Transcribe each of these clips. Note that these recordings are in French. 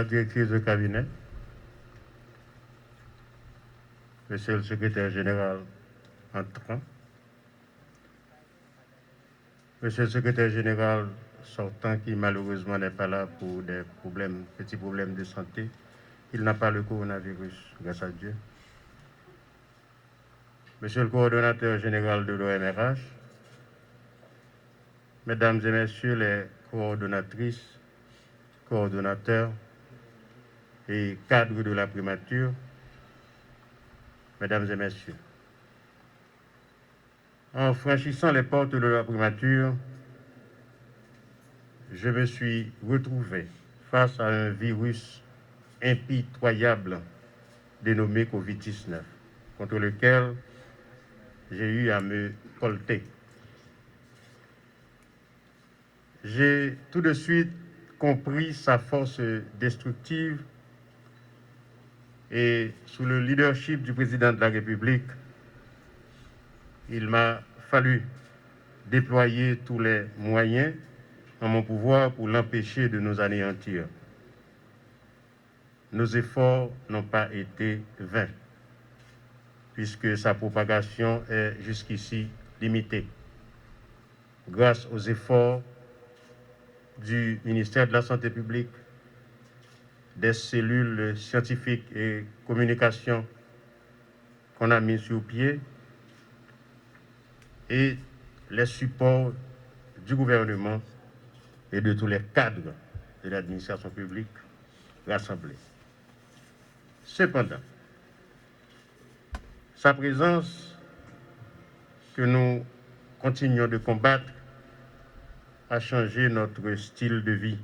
La directrice de cabinet, monsieur le secrétaire général entrant, monsieur le secrétaire général sortant qui malheureusement n'est pas là pour des petits problèmes de santé. Il n'a pas le coronavirus, grâce à Dieu. Monsieur le coordonnateur général de l'OMRH, mesdames et messieurs les coordonnatrices, coordonnateurs et cadres de la primature, mesdames et messieurs, en franchissant les portes de la primature, je me suis retrouvé face à un virus impitoyable dénommé Covid-19, contre lequel j'ai eu à me colter. J'ai tout de suite compris sa force destructive et sous le leadership du président de la République, il m'a fallu déployer tous les moyens en mon pouvoir pour l'empêcher de nous anéantir. Nos efforts n'ont pas été vains, puisque sa propagation est jusqu'ici limitée. Grâce aux efforts du ministère de la Santé publique, des cellules scientifiques et communication qu'on a mis sur pied et les supports du gouvernement et de tous les cadres de l'administration publique rassemblés. Cependant, sa présence que nous continuons de combattre a changé notre style de vie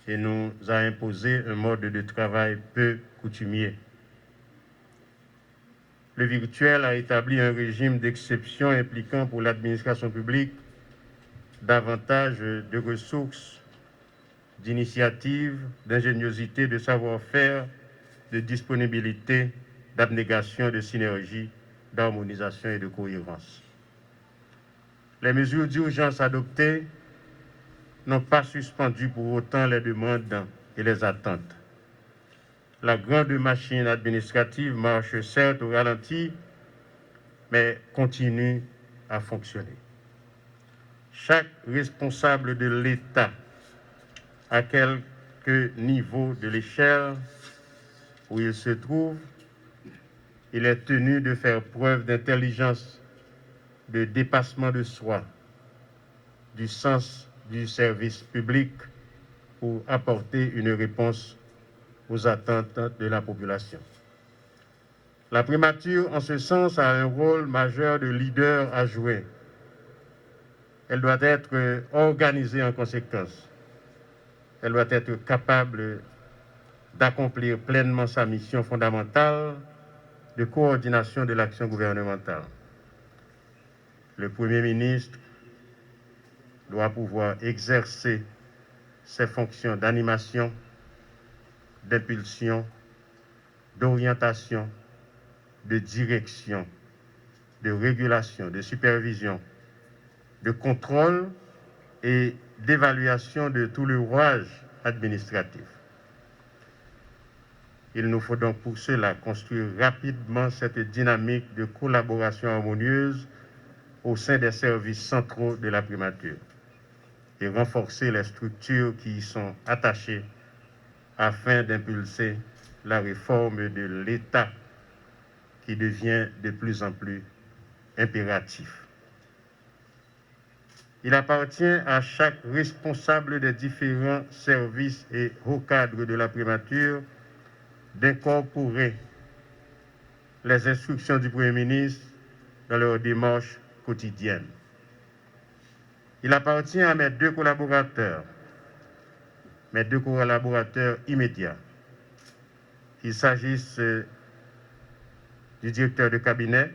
et nous a imposé un mode de travail peu coutumier. Le virtuel a établi un régime d'exception impliquant pour l'administration publique davantage de ressources, d'initiatives, d'ingéniosité, de savoir-faire, de disponibilité, d'abnégation, de synergie, d'harmonisation et de cohérence. Les mesures d'urgence adoptées n'ont pas suspendu pour autant les demandes et les attentes. La grande machine administrative marche certes au ralenti, mais continue à fonctionner. Chaque responsable de l'État, à quelque niveau de l'échelle où il se trouve, il est tenu de faire preuve d'intelligence, de dépassement de soi, du sens du service public pour apporter une réponse aux attentes de la population. La primature, en ce sens, a un rôle majeur de leader à jouer. Elle doit être organisée en conséquence. Elle doit être capable d'accomplir pleinement sa mission fondamentale de coordination de l'action gouvernementale. Le Premier ministre doit pouvoir exercer ses fonctions d'animation, d'impulsion, d'orientation, de direction, de régulation, de supervision, de contrôle et d'évaluation de tout le rouage administratif. Il nous faut donc pour cela construire rapidement cette dynamique de collaboration harmonieuse au sein des services centraux de la primature et renforcer les structures qui y sont attachées afin d'impulser la réforme de l'État qui devient de plus en plus impératif. Il appartient à chaque responsable des différents services et hauts cadres de la primature d'incorporer les instructions du Premier ministre dans leur démarche quotidienne. Il appartient à mes deux collaborateurs immédiats, qu'il s'agisse du directeur de cabinet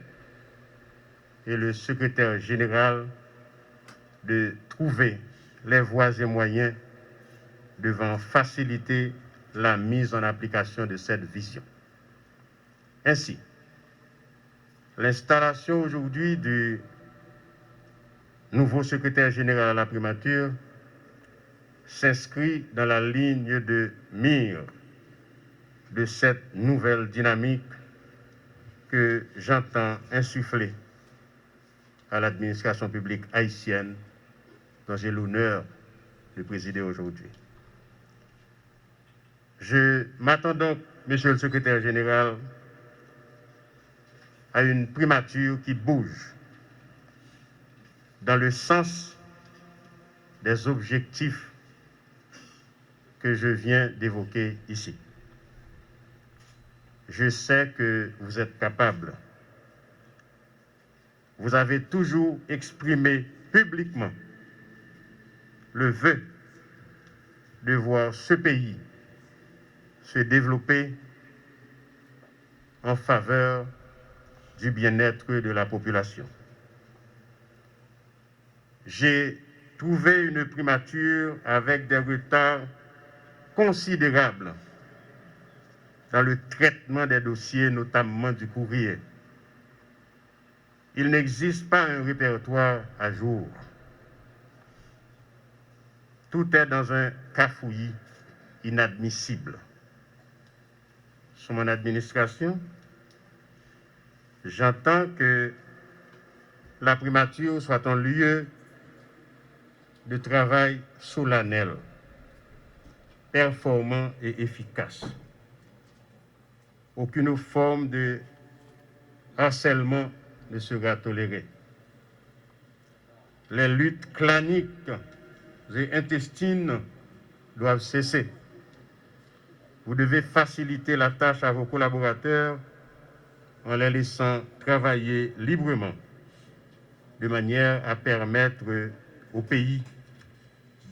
et le secrétaire général, de trouver les voies et moyens devant faciliter la mise en application de cette vision. Ainsi, l'installation aujourd'hui du nouveau secrétaire général à la primature s'inscrit dans la ligne de mire de cette nouvelle dynamique que j'entends insuffler à l'administration publique haïtienne dont j'ai l'honneur de présider aujourd'hui. Je m'attends donc, Monsieur le Secrétaire général, à une primature qui bouge dans le sens des objectifs que je viens d'évoquer ici. Je sais que vous êtes capable. Vous avez toujours exprimé publiquement le vœu de voir ce pays se développer en faveur du bien-être de la population. J'ai trouvé une primature avec des retards considérables dans le traitement des dossiers, notamment du courrier. Il n'existe pas un répertoire à jour. Tout est dans un cafouillis inadmissible. Sous mon administration, j'entends que la primature soit un lieu de travail solennel, performant et efficace. Aucune forme de harcèlement ne sera tolérée. Les luttes claniques et intestines doivent cesser. Vous devez faciliter la tâche à vos collaborateurs en les laissant travailler librement, de manière à permettre au pays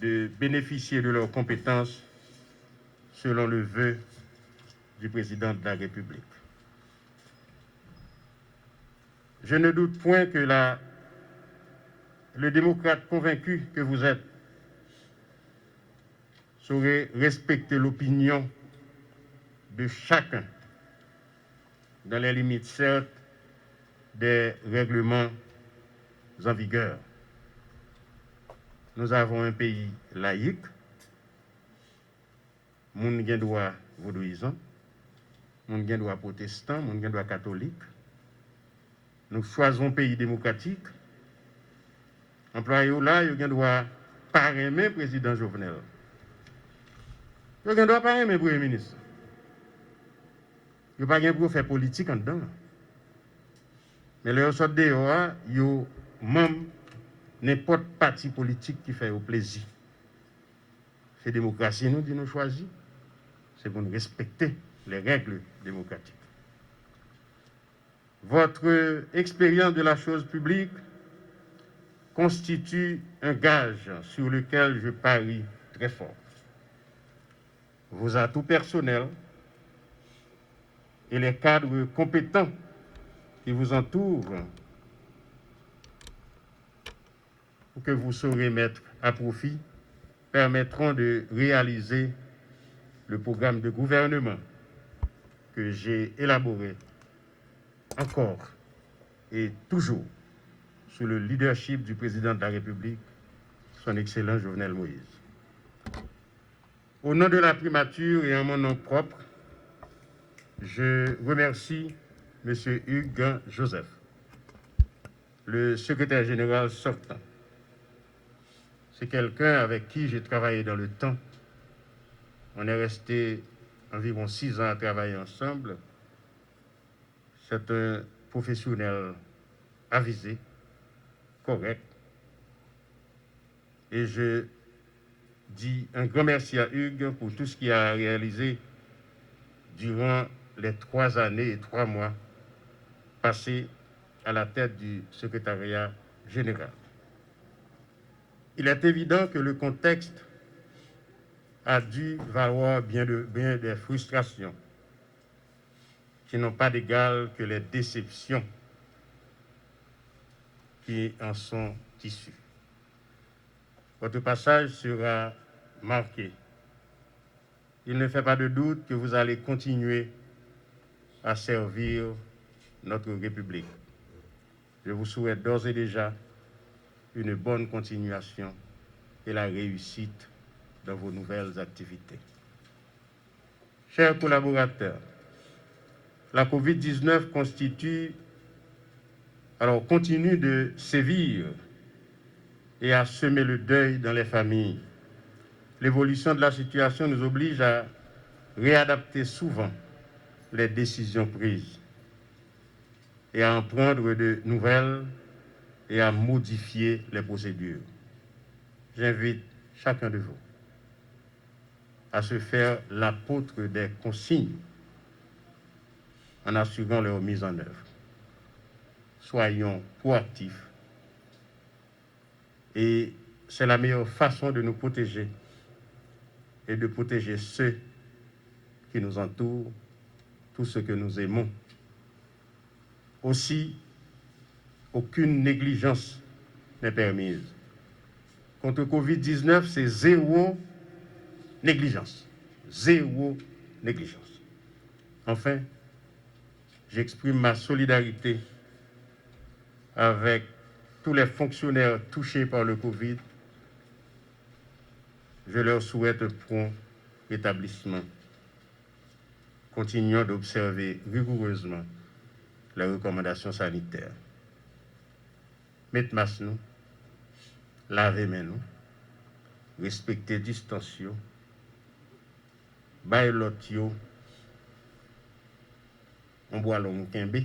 de bénéficier de leurs compétences selon le vœu du président de la République. Je ne doute point que le démocrate convaincu que vous êtes saurait respecter l'opinion de chacun, dans les limites certes des règlements en vigueur. Nous avons un pays laïque, moun gen droit vaudouisant, moun gen droit protestant, moun gen droit catholique. Nous choisissons un pays démocratique. Employés là, ils ont droit parrainer le président Jovenel. Ils ont droit parrainer le premier ministre. Ils n'ont pas droit faire politique en dedans. Mais les autres dehors, ils ont même n'importe parti politique qui fait au plaisir. C'est la démocratie, nous, qui nous choisit. C'est pour nous respecter les règles démocratiques. Votre expérience de la chose publique constitue un gage sur lequel je parie très fort. Vos atouts personnels et les cadres compétents qui vous entourent, que vous saurez mettre à profit, permettront de réaliser le programme de gouvernement que j'ai élaboré encore et toujours sous le leadership du président de la République, son Excellent Jovenel Moïse. Au nom de la primature et en mon nom propre, je remercie M. Hugues Joseph, le secrétaire général sortant. C'est quelqu'un avec qui j'ai travaillé dans le temps. On est resté environ 6 ans à travailler ensemble. C'est un professionnel avisé, correct. Et je dis un grand merci à Hugues pour tout ce qu'il a réalisé durant les 3 années et 3 mois passés à la tête du secrétariat général. Il est évident que le contexte a dû valoir bien des frustrations qui n'ont pas d'égal que les déceptions qui en sont issues. Votre passage sera marqué. Il ne fait pas de doute que vous allez continuer à servir notre République. Je vous souhaite d'ores et déjà une bonne continuation et la réussite dans vos nouvelles activités. Chers collaborateurs, la COVID-19 continue de sévir et à semer le deuil dans les familles. L'évolution de la situation nous oblige à réadapter souvent les décisions prises et à en prendre de nouvelles et à modifier les procédures. J'invite chacun de vous à se faire l'apôtre des consignes en assurant leur mise en œuvre. Soyons proactifs et c'est la meilleure façon de nous protéger et de protéger ceux qui nous entourent, tous ceux que nous aimons. Aussi, aucune négligence n'est permise. Contre Covid-19, c'est zéro négligence. Zéro négligence. Enfin, j'exprime ma solidarité avec tous les fonctionnaires touchés par le Covid. Je leur souhaite un prompt rétablissement. Continuons d'observer rigoureusement les recommandations sanitaires. Mettez masque nous, lavez mains nous, respectez distanciation, bail l'autre yo, on boit l'on kembe,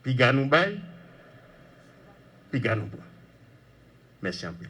puis ganou bail, puis ganou bois. Merci un peu.